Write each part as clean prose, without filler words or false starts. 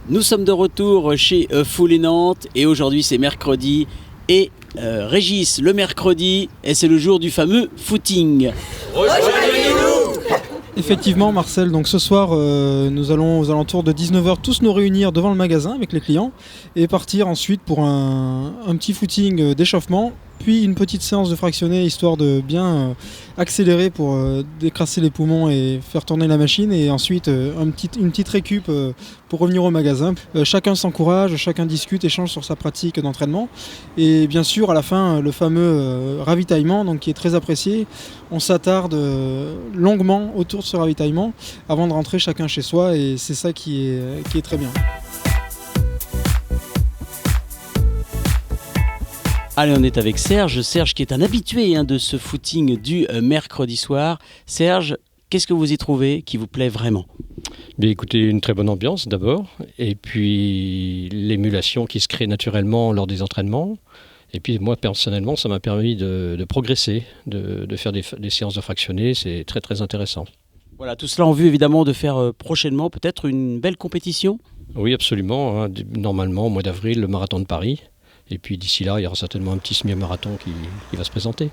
Nous sommes de retour chez Foulée Nantes et aujourd'hui c'est mercredi et Régis le mercredi et c'est le jour du fameux footing. Rejoignez-nous! Effectivement Marcel, donc ce soir nous allons aux alentours de 19h tous nous réunir devant le magasin avec les clients et partir ensuite pour un petit footing d'échauffement, puis une petite séance de fractionné histoire de bien accélérer pour décrasser les poumons et faire tourner la machine et ensuite une petite récup pour revenir au magasin. Chacun s'encourage, chacun discute, échange sur sa pratique d'entraînement et bien sûr à la fin le fameux ravitaillement donc, qui est très apprécié. On s'attarde longuement autour de ce ravitaillement avant de rentrer chacun chez soi et c'est ça qui est très bien. Allez, on est avec Serge qui est un habitué de ce footing du mercredi soir. Serge, qu'est-ce que vous y trouvez qui vous plaît vraiment ? Bien, écoutez, une très bonne ambiance d'abord, et puis l'émulation qui se crée naturellement lors des entraînements. Et puis moi personnellement, ça m'a permis de progresser, de faire des séances de fractionnés, c'est très très intéressant. Voilà, tout cela en vue évidemment de faire prochainement peut-être une belle compétition ? Oui, absolument. Normalement, au mois d'avril, le marathon de Paris. Et puis d'ici là, il y aura certainement un petit semi-marathon qui va se présenter.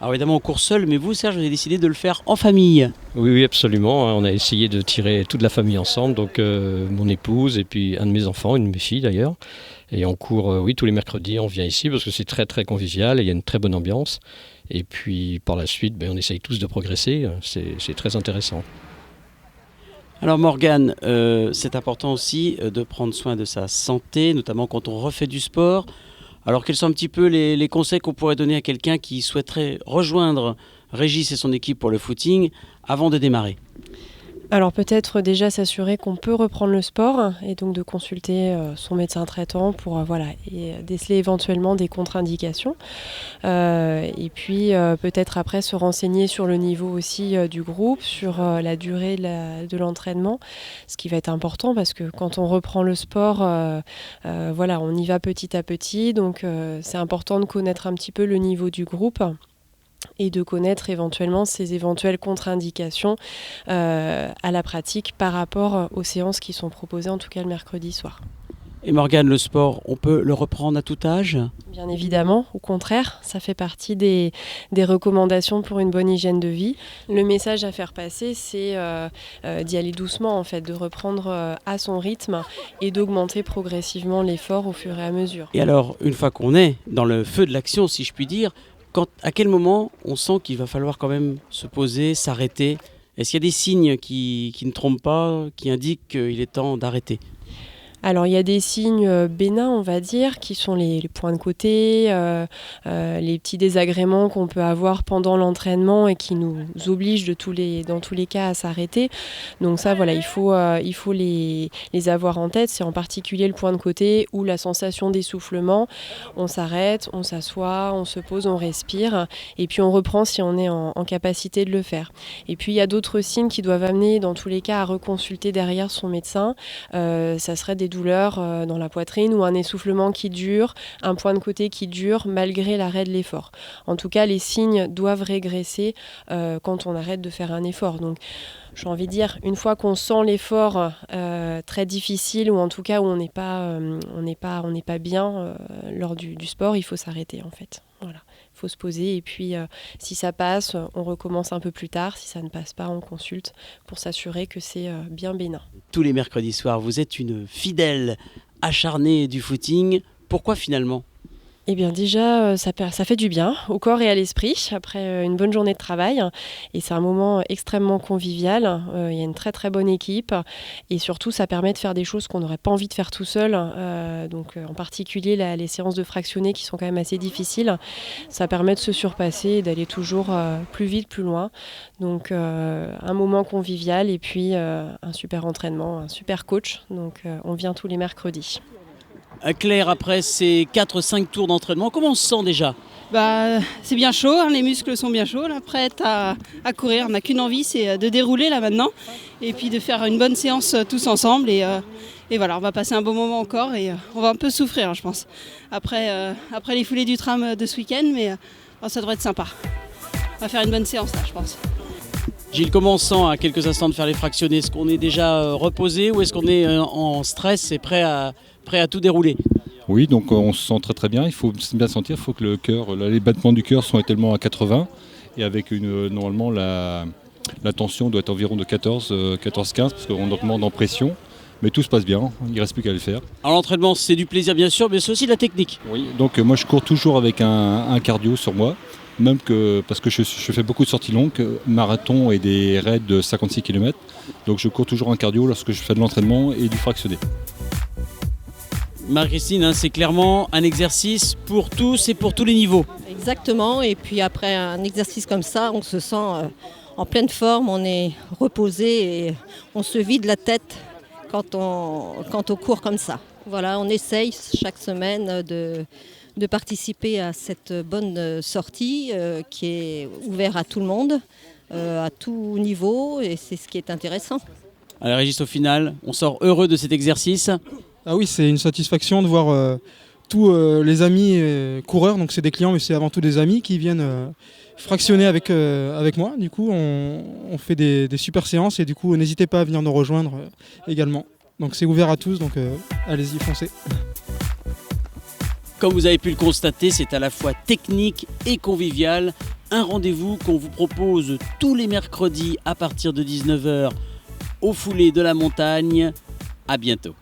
Alors évidemment, on court seul, mais vous, Serge, vous avez décidé de le faire en famille. Oui, absolument. On a essayé de tirer toute la famille ensemble, donc mon épouse et puis un de mes enfants, une de mes filles d'ailleurs. Et on court, tous les mercredis, on vient ici parce que c'est très très convivial et il y a une très bonne ambiance. Et puis par la suite, on essaye tous de progresser, c'est très intéressant. Alors Morgane, c'est important aussi de prendre soin de sa santé, notamment quand on refait du sport. Alors quels sont un petit peu les conseils qu'on pourrait donner à quelqu'un qui souhaiterait rejoindre Régis et son équipe pour le footing avant de démarrer ? Alors peut-être déjà s'assurer qu'on peut reprendre le sport et donc de consulter son médecin traitant pour et déceler éventuellement des contre-indications. Et puis peut-être après se renseigner sur le niveau aussi du groupe, sur la durée de l'entraînement, ce qui va être important parce que quand on reprend le sport, on y va petit à petit. Donc c'est important de connaître un petit peu le niveau du groupe et de connaître éventuellement ces éventuelles contre-indications à la pratique par rapport aux séances qui sont proposées en tout cas le mercredi soir. Et Morgane, le sport, on peut le reprendre à tout âge ? Bien évidemment, au contraire, ça fait partie des recommandations pour une bonne hygiène de vie. Le message à faire passer, c'est d'y aller doucement en fait, de reprendre à son rythme et d'augmenter progressivement l'effort au fur et à mesure. Et alors, une fois qu'on est dans le feu de l'action, si je puis dire, à quel moment on sent qu'il va falloir quand même se poser, s'arrêter ? Est-ce qu'il y a des signes qui ne trompent pas, qui indiquent qu'il est temps d'arrêter ? Alors il y a des signes bénins, on va dire, qui sont les points de côté, les petits désagréments qu'on peut avoir pendant l'entraînement et qui nous obligent dans tous les cas à s'arrêter. Donc ça, il faut les avoir en tête. C'est en particulier le point de côté ou la sensation d'essoufflement. On s'arrête, on s'assoit, on se pose, on respire et puis on reprend si on est en capacité de le faire. Et puis il y a d'autres signes qui doivent amener dans tous les cas à reconsulter derrière son médecin. Ça serait des douleurs dans la poitrine ou un essoufflement qui dure, un point de côté qui dure malgré l'arrêt de l'effort. En tout cas, les signes doivent régresser quand on arrête de faire un effort. Donc, j'ai envie de dire, une fois qu'on sent l'effort très difficile ou en tout cas où on n'est pas bien lors du sport, il faut s'arrêter en fait. Voilà. Il faut se poser et puis si ça passe, on recommence un peu plus tard. Si ça ne passe pas, on consulte pour s'assurer que c'est bien bénin. Tous les mercredis soirs, vous êtes une fidèle acharnée du footing. Pourquoi finalement ? Eh bien déjà, ça fait du bien au corps et à l'esprit après une bonne journée de travail. Et c'est un moment extrêmement convivial. Il y a une très très bonne équipe. Et surtout, ça permet de faire des choses qu'on n'aurait pas envie de faire tout seul. Donc en particulier les séances de fractionnés qui sont quand même assez difficiles. Ça permet de se surpasser et d'aller toujours plus vite, plus loin. Donc un moment convivial et puis un super entraînement, un super coach. Donc on vient tous les mercredis. Claire, après ces 4-5 tours d'entraînement, comment on se sent déjà ? C'est bien chaud, les muscles sont bien chauds, là, prêtes à courir. On n'a qu'une envie, c'est de dérouler là maintenant. Et puis de faire une bonne séance tous ensemble. Et voilà, on va passer un bon moment encore et on va un peu souffrir, je pense. Après les foulées du tram de ce week-end, mais ça devrait être sympa. On va faire une bonne séance là, je pense. Gilles, commençant à quelques instants de faire les fractionnés, est-ce qu'on est déjà reposé ou est-ce qu'on est en stress et prêt à tout dérouler? Oui, donc on se sent très très bien. Il faut bien sentir, il faut que le cœur, les battements du cœur sont tellement à 80 et avec normalement la tension doit être environ de 14-15 parce qu'on demande en pression. Mais tout se passe bien, il ne reste plus qu'à le faire. Alors l'entraînement, c'est du plaisir bien sûr, mais c'est aussi de la technique. Oui, donc moi je cours toujours avec un cardio sur moi, même parce que je fais beaucoup de sorties longues, marathon et des raids de 56 km. Donc je cours toujours en cardio lorsque je fais de l'entraînement et du fractionné. Marie-Christine, c'est clairement un exercice pour tous et pour tous les niveaux. Exactement, et puis après un exercice comme ça, on se sent en pleine forme, on est reposé et on se vide la tête quand on court comme ça. Voilà, on essaye chaque semaine de participer à cette bonne sortie qui est ouverte à tout le monde, à tout niveau, et c'est ce qui est intéressant. Alors Régis, au final, on sort heureux de cet exercice. Ah oui, c'est une satisfaction de voir tous les amis coureurs, donc c'est des clients mais c'est avant tout des amis qui viennent fractionner avec moi. Du coup on fait des super séances et du coup n'hésitez pas à venir nous rejoindre également. Donc c'est ouvert à tous, donc allez-y, foncez. Comme vous avez pu le constater, c'est à la fois technique et convivial. Un rendez-vous qu'on vous propose tous les mercredis à partir de 19h au Foulé de la Montagne. À bientôt.